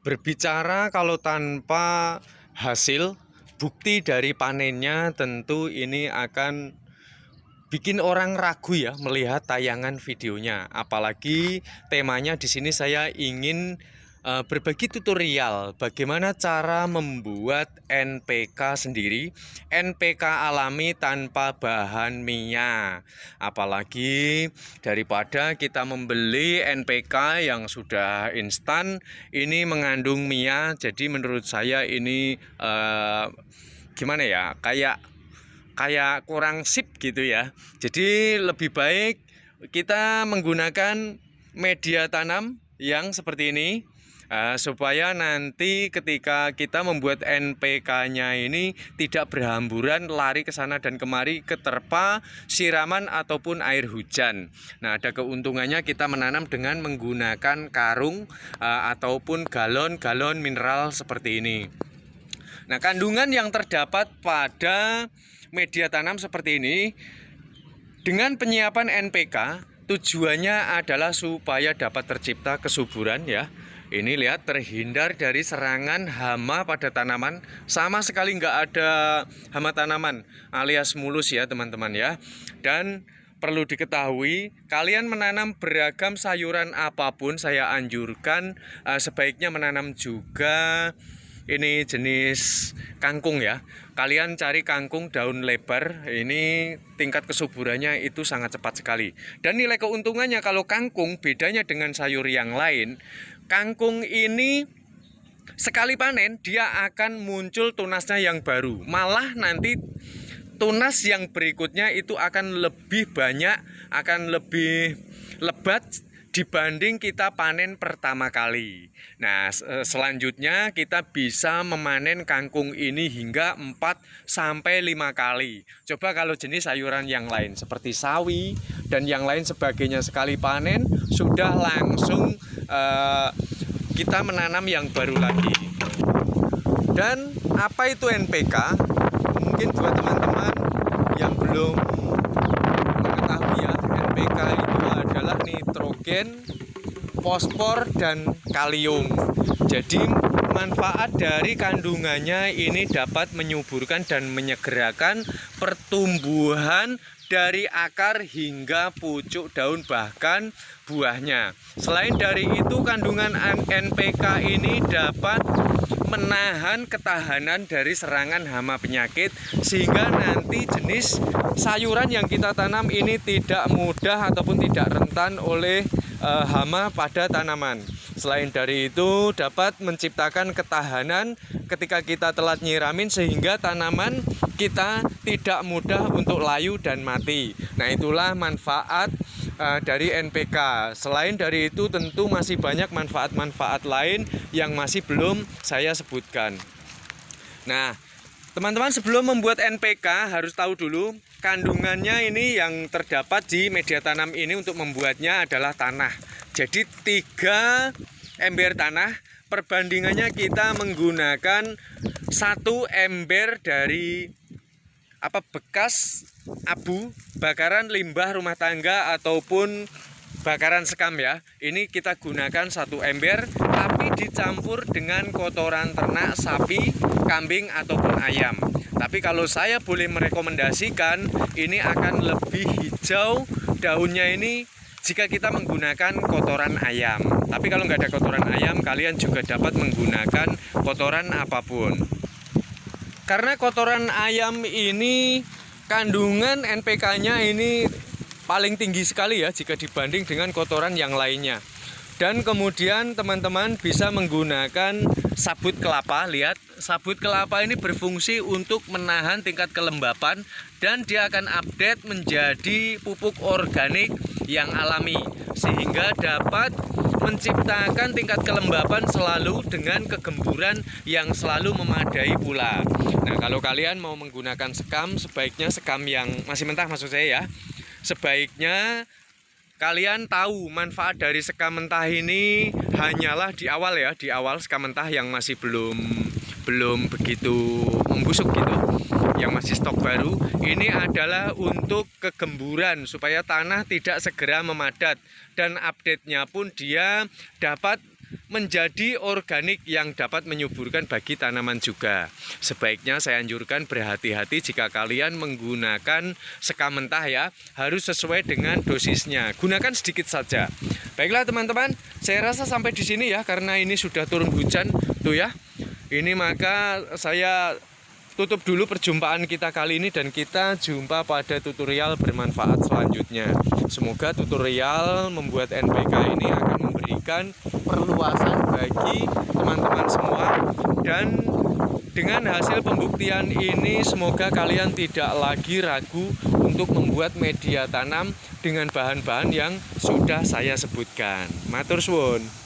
Berbicara kalau tanpa hasil, bukti dari panennya tentu ini akan bikin orang ragu ya melihat tayangan videonya. Apalagi temanya di sini saya ingin berbagi tutorial bagaimana cara membuat NPK sendiri, NPK alami tanpa bahan minyak. Apalagi daripada kita membeli NPK yang sudah instan, ini mengandung minyak. Jadi menurut saya ini gimana ya? Kayak kurang sip gitu ya. Jadi lebih baik kita menggunakan media tanam yang seperti ini, supaya nanti ketika kita membuat NPK-nya ini tidak berhamburan lari ke sana dan kemari keterpa siraman ataupun air hujan. Nah, ada keuntungannya kita menanam dengan menggunakan karung ataupun galon-galon mineral seperti ini. Nah, kandungan yang terdapat pada media tanam seperti ini dengan penyiapan NPK tujuannya adalah supaya dapat tercipta kesuburan ya. Ini lihat, terhindar dari serangan hama pada tanaman, sama sekali nggak ada hama tanaman alias mulus ya teman-teman ya. Dan perlu diketahui, kalian menanam beragam sayuran apapun saya anjurkan sebaiknya menanam juga ini jenis kangkung ya. Kalian cari kangkung daun lebar, ini tingkat kesuburannya itu sangat cepat sekali. Dan nilai keuntungannya kalau kangkung bedanya dengan sayur yang lain, kangkung ini sekali panen dia akan muncul tunasnya yang baru. Malah nanti tunas yang berikutnya itu akan lebih banyak, akan lebih lebat dibanding kita panen pertama kali. Nah, selanjutnya kita bisa memanen kangkung ini hingga 4-5 kali. Coba kalau jenis sayuran yang lain seperti sawi dan yang lain sebagainya, sekali panen sudah langsung kita menanam yang baru lagi. Dan apa itu NPK? Mungkin buat teman-teman yang belum mengetahui ya, NPK itu adalah nitrogen, fosfor, dan kalium. Jadi manfaat dari kandungannya ini dapat menyuburkan dan menyegerakan pertumbuhan dari akar hingga pucuk daun bahkan buahnya. Selain dari itu, kandungan NPK ini dapat menahan ketahanan dari serangan hama penyakit sehingga nanti jenis sayuran yang kita tanam ini tidak mudah ataupun tidak rentan oleh hama pada tanaman. Selain dari itu dapat menciptakan ketahanan ketika kita telat nyiramin sehingga tanaman kita tidak mudah untuk layu dan mati. Nah, itulah manfaat dari NPK. Selain dari itu tentu masih banyak manfaat-manfaat lain yang masih belum saya sebutkan. Nah, teman-teman sebelum membuat NPK harus tahu dulu kandungannya ini yang terdapat di media tanam ini untuk membuatnya adalah tanah. Jadi 3 ember tanah, perbandingannya kita menggunakan 1 ember dari bekas abu, bakaran limbah rumah tangga ataupun bakaran sekam ya. Ini kita gunakan 1 ember tapi dicampur dengan kotoran ternak sapi, kambing ataupun ayam. Tapi kalau saya boleh merekomendasikan, ini akan lebih hijau daunnya ini jika kita menggunakan kotoran ayam. Tapi kalau nggak ada kotoran ayam, kalian juga dapat menggunakan kotoran apapun. Karena kotoran ayam ini kandungan NPK-nya ini paling tinggi sekali ya jika dibanding dengan kotoran yang lainnya. Dan kemudian teman-teman bisa menggunakan sabut kelapa. Lihat, sabut kelapa ini berfungsi untuk menahan tingkat kelembapan dan dia akan update menjadi pupuk organik yang alami sehingga dapat menciptakan tingkat kelembapan selalu dengan kegemburan yang selalu memadai pula. Nah, kalau kalian mau menggunakan sekam, sebaiknya sekam yang masih mentah maksud saya ya. Sebaiknya kalian tahu manfaat dari sekam mentah ini hanyalah di awal ya, di awal sekam mentah yang masih belum begitu membusuk gitu, yang masih stok baru. Ini adalah untuk kegemburan supaya tanah tidak segera memadat dan update-nya pun dia dapat menjadi organik yang dapat menyuburkan bagi tanaman juga. Sebaiknya saya anjurkan berhati-hati jika kalian menggunakan sekam mentah ya, harus sesuai dengan dosisnya. Gunakan sedikit saja. Baiklah teman-teman, saya rasa sampai di sini ya, karena ini sudah turun hujan tuh ya. Ini maka saya tutup dulu perjumpaan kita kali ini dan kita jumpa pada tutorial bermanfaat selanjutnya. Semoga tutorial membuat NPK ini akan memberikan perluasan bagi teman-teman semua, dan dengan hasil pembuktian ini semoga kalian tidak lagi ragu untuk membuat media tanam dengan bahan-bahan yang sudah saya sebutkan. Matur suwun.